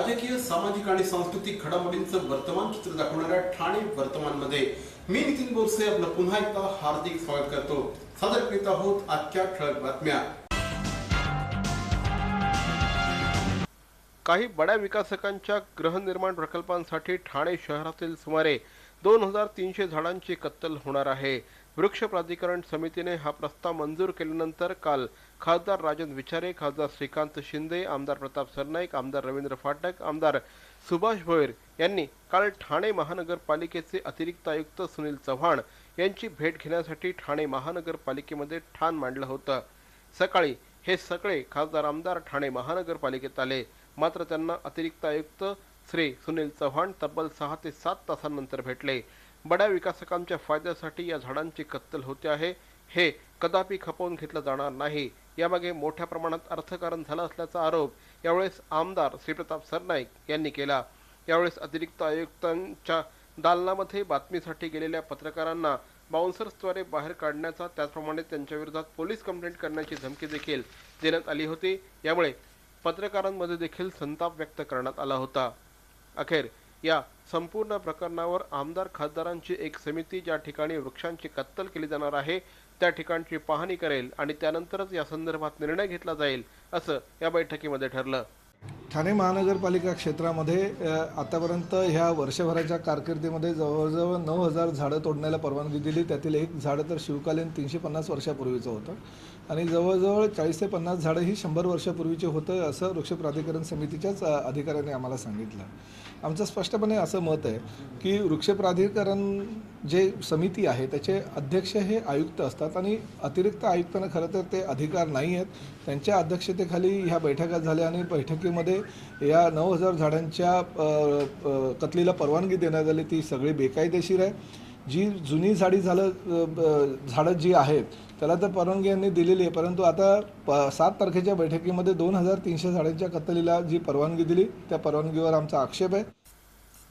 राजकीय, सामाजिक आणि सांस्कृतिक घडामोडींचं वर्तमान चित्र दाखवणाऱ्या ठाणे वर्तमानमध्ये मी नितीन बोरसे आपलं पुन्हा एकदा हार्दिक स्वागत करतो. सादर करीत आहोत आजच्या ठळक बातम्या. काही बड्या विकासकांच्या गृहनिर्माण प्रकल्पांसाठी ठाणे शहरातील सुमारे 2300 झाडांची कत्तल होणार आहे. वृक्ष प्राधिकरण समितीने हा प्रस्ताव मंजूर केल्यानंतर काल खासदार राजन विचारे, खासदार श्रीकांत शिंदे, आमदार प्रताप सरनाईक, आमदार रवींद्र फाटक, आमदार सुभाष भोयर यांनी काल ठाणे महानगरपालिकेचे अतिरिक्त आयुक्त सुनील चव्हाण यांची भेट घेण्यासाठी ठाणे महानगरपालिकेमध्ये ठाण मांडलं होतं. सकाळी हे सगळे खासदार आमदार ठाणे महानगरपालिकेत आले, मात्र त्यांना अतिरिक्त आयुक्त श्री सुनील चव्हाण तब्बल 6 ते 7 तासांनंतर भेटले. बड्या विकासकांच्या फायद्यासाठी या झाडांची कत्तल होते आहे, हे कदापि खपवून घेतलं जाणार नाही. यामागे मोठ्या प्रमाणात अर्थकारण झालं असल्याचा आरोप यावेळेस आमदार श्री प्रताप सरनाईक यांनी केला. यावेळेस अतिरिक्त आयुक्तांच्या दालनामध्ये बातमीसाठी गेलेल्या पत्रकारांना बाउन्सर्सद्वारे बाहेर काढण्याचा, त्याचप्रमाणे त्यांच्या विरोधात पोलीस कंप्लेंट करण्याची धमकी देखील देण्यात आली होती. यामुळे पत्रकारांमध्ये देखील संताप व्यक्त करण्यात आला होता. अखेर या संपूर्ण प्रकरणावर आमदार खासदारांची एक समिती ज्या ठिकाणी वृक्षांची कत्तल केली जाणार आहे त्या ठिकाणची पाहणी करेल आणि त्यानंतरच या संदर्भात निर्णय घेतला जाईल, असं या बैठकीमध्ये ठरलं. ठाणे महानगरपालिका क्षेत्रामध्ये आतापर्यंत ह्या वर्षभराच्या कारकिर्दीमध्ये जवळजवळ 9000 झाडं तोडण्याला परवानगी दिली. त्यातील एक झाडं तर शिवकालीन 350 वर्षापूर्वीचं होतं आणि जवळजवळ 40 ते 50 झाडं ही 100 वर्षापूर्वीचे होतं, असं वृक्ष प्राधिकरण समितीच्याच अधिकाऱ्यांनी आम्हाला सांगितलं. आमचं स्पष्टपणे असं मत आहे की वृक्ष प्राधिकरण जे समिती आहे त्याचे अध्यक्ष हे आयुक्त असतात आणि अतिरिक्त आयुक्तांना खरं तर ते अधिकार नाही आहेत. त्यांच्या अध्यक्षतेखाली ह्या बैठका झाल्या आणि बैठकीमध्ये या 9000 झाडांच्या कत्लीला परवानगी देण्यात आली. ती सगळी बेकायदेशीर आहे. जी जुनी झाडं जी आहेत त्याला तर परवानगी यांनी दिलेली आहे, परंतु आता 7 तारखेच्या बैठकीमध्ये 2300 झाडांच्या कत्तलीला जी परवानगी दिली त्या परवानगीवर आमचा आक्षेप आहे.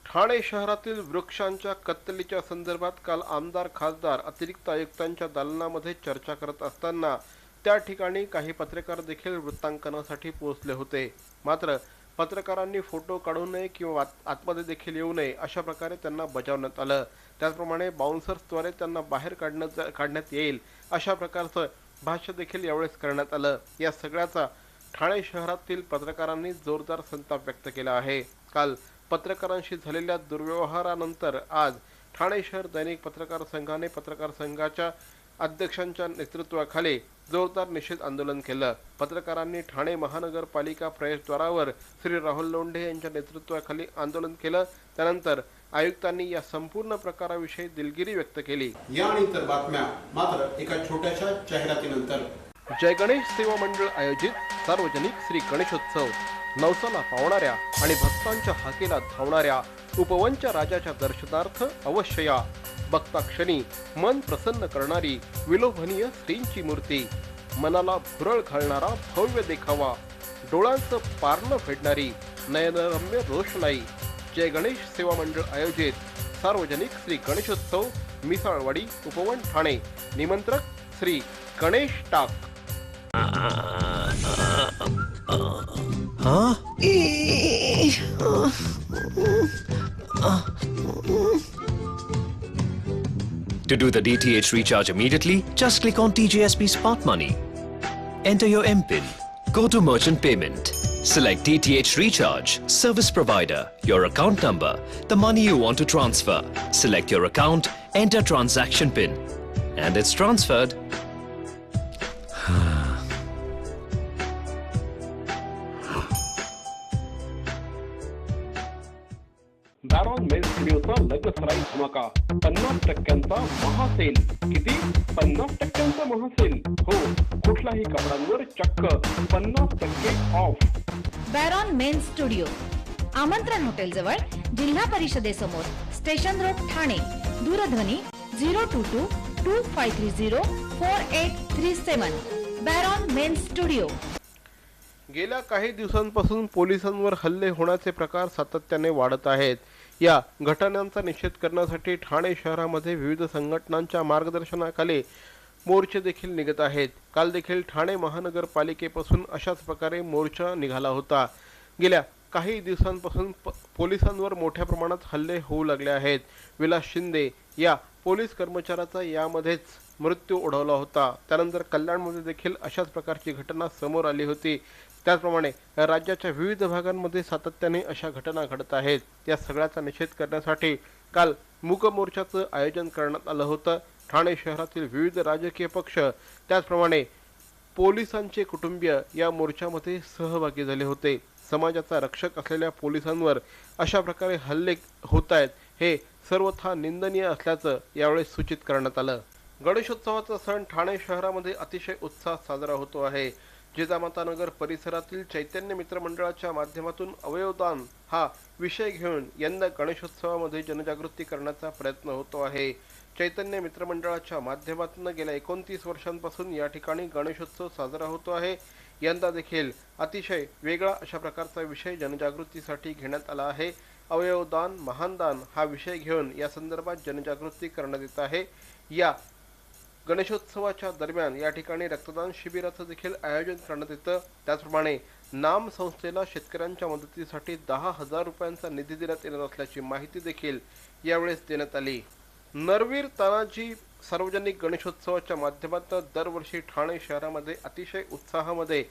ठाणे शहरातील वृक्षांच्या कत्तलीच्या संदर्भात काल आमदार, खासदार, अतिरिक्त आयुक्तांच्या दालनामध्ये चर्चा करत असताना त्या ठिकाणी काही पत्रकार देखील वृत्तांकनासाठी पोहोचले होते. मात्र पत्रकारांनी फोटो काढू नये किंवा आतमध्ये देखील येऊ नये अशा प्रकारे त्यांना बजावण्यात आलं. त्याचप्रमाणे बाउन्सर्सद्वारे त्यांना बाहेर काढण्यात येईल अशा प्रकारचं भाष्य देखील यावेळेस करण्यात आलं. या सगळ्याचा ठाणे शहरातील पत्रकारांनी जोरदार संताप व्यक्त केला आहे. काल पत्रकारांशी झालेल्या दुर्व्यवहारानंतर आज ठाणे शहर दैनिक पत्रकार संघाने पत्रकार संघाच्या अध्यक्षांच्या नेतृत्वाखाली जोरदार निषेध आंदोलन केलं. पत्रकारांनी ठाणे महानगरपालिका प्रवेशद्वारावर श्री राहुल लोंढे यांच्या नेतृत्वाखाली आंदोलन केलं. त्यानंतर आयुक्तांनी या संपूर्ण प्रकाराविषयी दिलगिरी व्यक्त केली. यानंतर बातम्या मात्र एका छोट्याशा जाहिरातीनंतर. जय गणेश सेवा मंडळ आयोजित सार्वजनिक श्री गणेशोत्सव नवसाला पावणाऱ्या आणि भक्तांच्या हाकेला धावणाऱ्या उपवनच्या राजाच्या दर्शनार्थ अवश्य या. बघता क्षणी मन प्रसन्न करणारी विलोभनीय श्रींची मूर्ती, मनाला भुरळ घालणारा भव्य देखावा, डोळ्यांचं पारणं फेडणारी नयनरम्य रोषणाई. जय गणेश सेवा मंडळ आयोजित सार्वजनिक श्री गणेशोत्सव मिसाळवाडी उपवन ठाणे. निमंत्रक श्री गणेश टाक. To do the DTH recharge immediately, just click on TJSP Smart Money. Enter your MPIN. Go to Merchant Payment. Select DTH Recharge, Service Provider, your account number, the money you want to transfer. Select your account, enter transaction PIN, and it's transferred. Baron men's स्टुडिओचा लग्नसराई धमाका. 50% महासेल. किती? 50% महासेल. हो, कुठल्याही कपड्यांवर चक्क 50% of. बॅरॉन men's studio, आमंत्रण hotel जवळ, जिल्हा परिषदेसमोर, स्टेशन रोड, ठाणे. दूरध्वनी 022-2530-4837. बॅरॉन मेन्स स्टुडिओ. गेल्या काही दिवसांपासून पोलिसांवर हल्ले होण्याचे प्रकार सातत्याने वाढत आहेत. या घटनांचा निषेध करण्यासाठी ठाणे शहरामध्ये विविध संघटनांच्या मार्गदर्शनाखाली मोर्चे देखील निघत आहेत. काल देखील ठाणे महानगरपालिकेपासून अशाच प्रकारे मोर्चा निघाला होता. गेल्या काही दिवसांपासून पोलिसांवर मोठ्या प्रमाणात हल्ले होऊ लागले आहेत. विलास शिंदे या पोलीस कर्मचाऱ्याचा यामध्येच मृत्यू ओढवला होता. त्यानंतर कल्याणमध्ये देखील अशाच प्रकारची घटना समोर आली होती. त्याचप्रमाणे राज्याच्या विविध भागांमध्ये सातत्याने अशा घटना घडत आहेत. या सगळ्याचा निषेध करण्यासाठी काल मूक मोर्चाचं आयोजन करण्यात आलं होतं. ठाणे शहरातील विविध राजकीय पक्ष त्याचप्रमाणे पोलिसांचे कुटुंबीय या मोर्चामध्ये सहभागी झाले होते. समाजाचा रक्षक असलेल्या पोलिसांवर अशा प्रकारे हल्ले होत आहेत हे सर्वथा निंदनीय असल्याचं यावेळी सूचित करण्यात आलं. गणेशोत्सवाचा सण ठाणे शहरामध्ये अतिशय उत्साहात साजरा होतो आहे. जिजामातानगर परिसरातील चैतन्य मित्र मंडळाच्या माध्यमातून अवयवदान हा विषय घेऊन यंदा गणेशोत्सवामध्ये जनजागृती करण्याचा प्रयत्न होतो आहे. चैतन्य मित्र मंडळाच्या माध्यमातून गेल्या 29 वर्षांपासून या ठिकाणी गणेशोत्सव साजरा होतो आहे. यंदा देखील अतिशय वेगळा अशा प्रकारचा विषय जनजागृतीसाठी घेण्यात आला आहे. अवयवदान महानदान हा विषय घेऊन या संदर्भात जनजागृती करण्यात येत आहे. या गणेशोत्सवाच्या दरम्यान या ठिकाणी रक्तदान शिबिराचं देखील आयोजन करण्यात येतं. त्याचप्रमाणे नाम संस्थेला शेतकऱ्यांच्या मदतीसाठी 10,000 रुपयांचा निधी देण्यात येणार असल्याची माहिती देखील यावेळेस देण्यात आली. नरवीर तानाजी सार्वजनिक गणेशोत्सवाच्या माध्यमातून दरवर्षी ठाणे शहरामध्ये अतिशय उत्साहामध्ये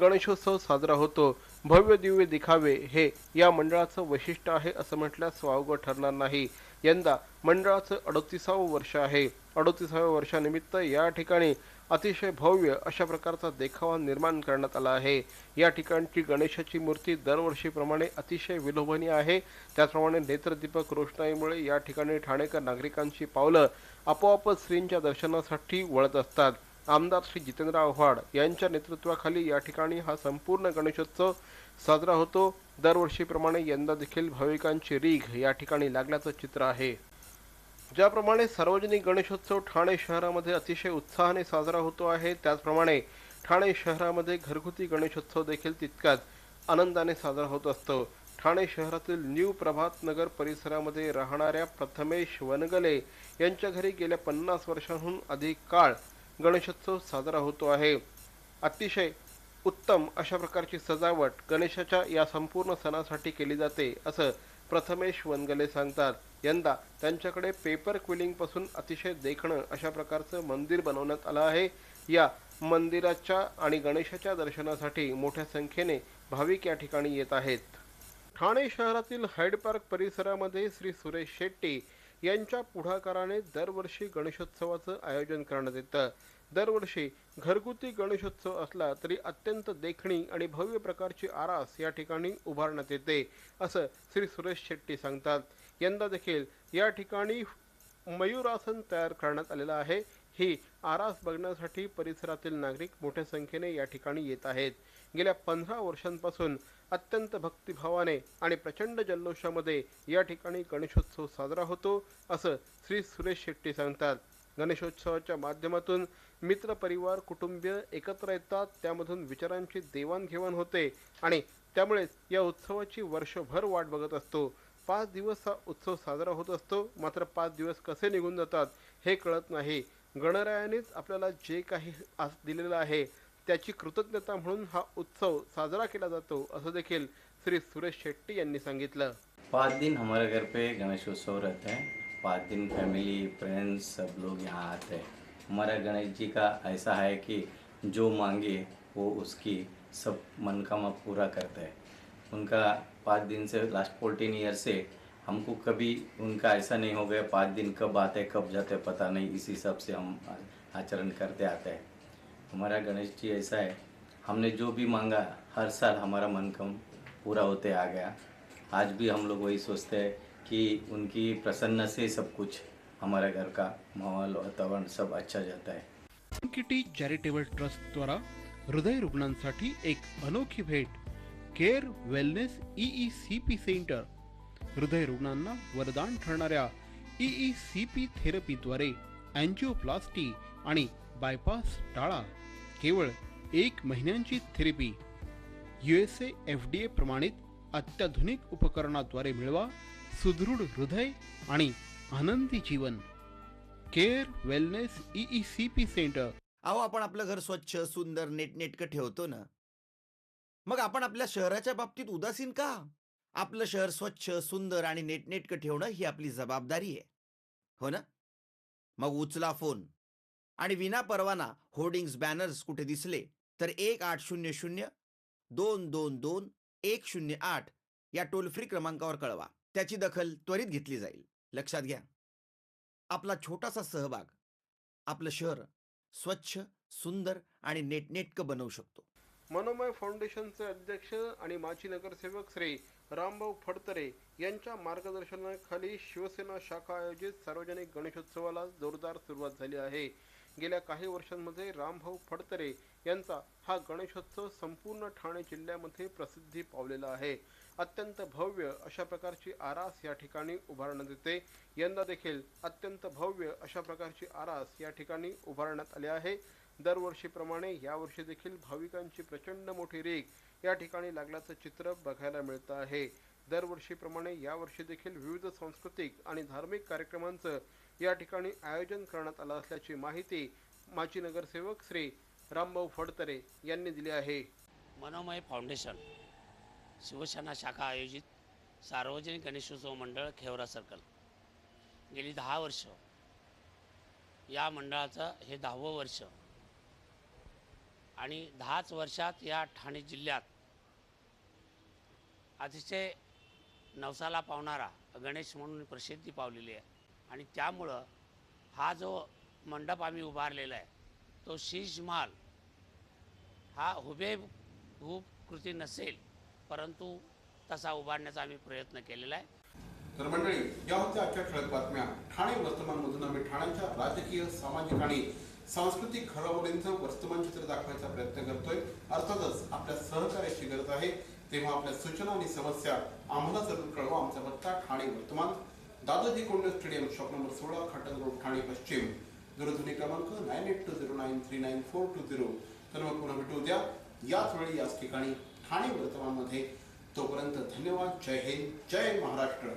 गणेशोत्सव साजरा होतो. भव्य दिव्य दिखावे हे या मंडळाचं वैशिष्ट्य आहे असं म्हटल्यास वावगं ठरणार नाही. यंदा मंडळाचं 38वं वर्ष आहे. 38व्या वर्षानिमित्त या ठिकाणी अतिशय भव्य अशा प्रकारचा देखावा निर्माण करण्यात आला आहे. या ठिकाणची गणेशाची मूर्ती दरवर्षीप्रमाणे अतिशय विलोभनीय आहे. त्याचप्रमाणे नेत्रदीपक रोषणाईमुळे या ठिकाणी ठाणेकर नागरिकांची पावलं आपोआपच श्रींच्या दर्शनासाठी वळत असतात. आमदार श्री जितेंद्र आव्हाड यांच्या नेतृत्वाखाली या ठिकाणी हा संपूर्ण गणेशोत्सव साजरा होतो. दरवर्षीप्रमाणे यंदा देखील भाविकांची रीघ या ठिकाणी लागल्याचं चित्र आहे. ज्याप्रमाणे सार्वजनिक गणेशोत्सव ठाणे शहरामध्ये अतिशय उत्साहाने साजरा होतो आहे, त्याचप्रमाणे ठाणे शहरामध्ये घरगुती गणेशोत्सव देखील तितकाच आनंदाने साजरा होत असतो. ठाणे शहरातील न्यू प्रभात नगर परिसरामध्ये राहणाऱ्या प्रथमेश वनगले यांच्या घरी गेल्या 50 वर्षांहून अधिक काळ गणेशोत्सव साजरा होतो आहे. अतिशय उत्तम अशा प्रकारची सजावट गणेशाच्या या संपूर्ण सणासाठी केली जाते असं प्रथमेश वनगले सांगतात. यंदा त्यांच्याकडे पेपर क्विलिंगपासून अतिशय देखणं अशा प्रकारचं मंदिर बनवण्यात आलं आहे. या मंदिराच्या आणि गणेशाच्या दर्शनासाठी मोठ्या संख्येने भाविक या ठिकाणी येत आहेत. ठाणे शहरातील हायड पार्क परिसरामध्ये श्री सुरेश शेट्टी यांच्या पुढाकाराने दरवर्षी गणेशोत्सवाचं आयोजन करण्यात येतं. दरवर्षी घरगुती गणेशोत्सव असला तरी अत्यंत देखणी आणि भव्य प्रकारची आरास या ठिकाणी उभारण्यात येते असं श्री सुरेश शेट्टी सांगतात. यंदा देखील या ठिकाणी मयूरासन तयार करण्यात आलेलं आहे. ही आरास बघण्यासाठी परिसरातील नागरिक मोठ्या संख्येने या ठिकाणी येत आहेत. गेल्या 15 वर्षांपासून अत्यंत भक्तिभावाने आणि प्रचंड जल्लोषामध्ये या ठिकाणी गणेशोत्सव साजरा होतो असं श्री सुरेश शेट्टी सांगतात. गणेशोत्सवाच्या माध्यमातून मित्र परिवार कुटुंबीय एकत्र येतात. त्यामधून विचारांची देवाणघेवाण होते आणि त्यामुळेच या उत्सवाची वर्षभर वाट बघत असतो. 5 दिवस हा उत्सव साजरा होत असतो. मात्र 5 दिवस कसे निघून जातात हे कळत नाही. गणरायानेच आपल्याला जे काही आज दिलेलं आहे त्याची कृतज्ञता म्हणून हा उत्सव साजरा केला जातो असं देखील श्री सुरेश शेट्टी यांनी सांगितलं. 5 दिन हमारे घर पे गणेश उत्सव रहता है. 5 दिन फैमिली फ्रेंड्स सब लोग यहाँ आते हैं. हमारा गणेश जी का ऐसा है कि जो मांगे वो उसकी सब मनोकामना पूरा करता है. उनका 5 दिन से लास्ट 14 ईयर से हमको कभी उनका ऐसा नहीं हो गया 5 दिन कब आते कब जाते पता नहीं. इसी हिसाब से हम आचरण करते आते हैं. हमारा गणेश जी ऐसा है, हमने जो भी मांगा हर साल हमारा मनोकामना पूरा होते आ गया. आज भी हम लोग वही सोचते हैं कि उनकी प्रसन्न से सब कुछ हमारे घर का माहौल वातावरण सब अच्छा जाता है. किटी चॅरिटेबल ट्रस्ट द्वारा हृदय रुग्णांसाठी एक अनोखी भेट. Care Wellness EECP centre. हृदय रुग्णांना वरदान ठरणाऱ्या EECP थेरपीद्वारे अँजिओप्लास्टी आणि बायपास टाळा. केवळ 1 महिन्यांची थेरपी. USA FDA प्रमाणित अत्याधुनिक उपकरणाद्वारे मिळवा सुदृढ हृदय आणि आनंदी जीवन. Care Wellness EECP centre. अहो आपण आपलं घर स्वच्छ सुंदर नीटनेटकं ठेवतो ना, मग आपण आपल्या शहराच्या बाबतीत उदासीन का? आपलं शहर स्वच्छ, सुंदर आणि नेटनेटकं ठेवणं ही आपली जबाबदारी आहे, हो ना? मग उचला फोन आणि विना परवाना होर्डिंग्स, बॅनर्स कुठे दिसले तर 1800-222-108 या टोल फ्री क्रमांकावर कळवा. त्याची दखल त्वरित घेतली जाईल. लक्षात घ्या, आपला छोटासा सहभाग आपलं शहर स्वच्छ, सुंदर आणि नेटनेटकं बनवू शकतो. मनोमय फाउंडेशनचे अध्यक्ष आणि माजी नगरसेवक श्री रामभाऊ फडतरे यांच्या मार्गदर्शनाखाली शिवसेना शाखा आयोजित सार्वजनिक गणेशोत्सवाला जोरदार सुरुवात झाली आहे. गेल्या काही वर्षांमध्ये रामभाऊ फडतरे यांचा हा गणेशोत्सव संपूर्ण ठाणे जिल्ह्यामध्ये प्रसिद्धी पावलेला आहे. अत्यंत भव्य अशा प्रकारची आरास या ठिकाणी उभारण्यात येते. यंदा देखील अत्यंत भव्य अशा प्रकारची आरास या ठिकाणी उभारण्यात आली आहे. दरवर्षीप्रमाणे यावर्षी देखील भाविकांची प्रचंड मोठी रेघ या ठिकाणी लागल्याचं चित्र बघायला मिळतं आहे. दरवर्षीप्रमाणे यावर्षी देखील विविध सांस्कृतिक आणि धार्मिक कार्यक्रमांचं या ठिकाणी आयोजन करण्यात आलं असल्याची माहिती माजी नगरसेवक श्री रामभाऊ फडतरे यांनी दिली आहे. मनोमय फाउंडेशन शिवसेना शाखा आयोजित सार्वजनिक गणेशोत्सव मंडळ खेवरा सर्कल गेली 10 वर्ष, या मंडळाचं हे 10वं वर्ष आणि 10च वर्षात या ठाणे जिल्ह्यात अतिशय नवसाला पावणारा गणेश म्हणून प्रसिद्धी पावलेली आहे. आणि त्यामुळं हा जो मंडप आम्ही उभारलेला आहे तो शीशमहाल हा हुबेहूब कृती नसेल, परंतु तसा उभारण्याचा आम्ही प्रयत्न केलेला आहे. तर मंडळी, या होत्या आजच्या ठळक बातम्या. ठाणे वर्तमानमधून आम्ही ठाण्याच्या राजकीय, सामाजिक आणि सांस्कृतिक घडामोडींचं वर्तमान चित्र दाखवायचा प्रयत्न करतोय. अर्थातच आपल्या सहकार्याची गरज आहे, तेव्हा आपल्या सूचना आणि समस्या आम्हाला जरूर कळवा. आमचा पत्ता ठाणे वर्तमान, Dadaji Konde stadium, shop number 16, Khatan road, Thane पश्चिम. दूरध्वनी क्रमांक 9820939420. तर मग पुन्हा भेटू उद्या याच वेळी याच ठिकाणी ठाणे वर्तमानमध्ये. तोपर्यंत धन्यवाद. जय हिंद, जय महाराष्ट्र.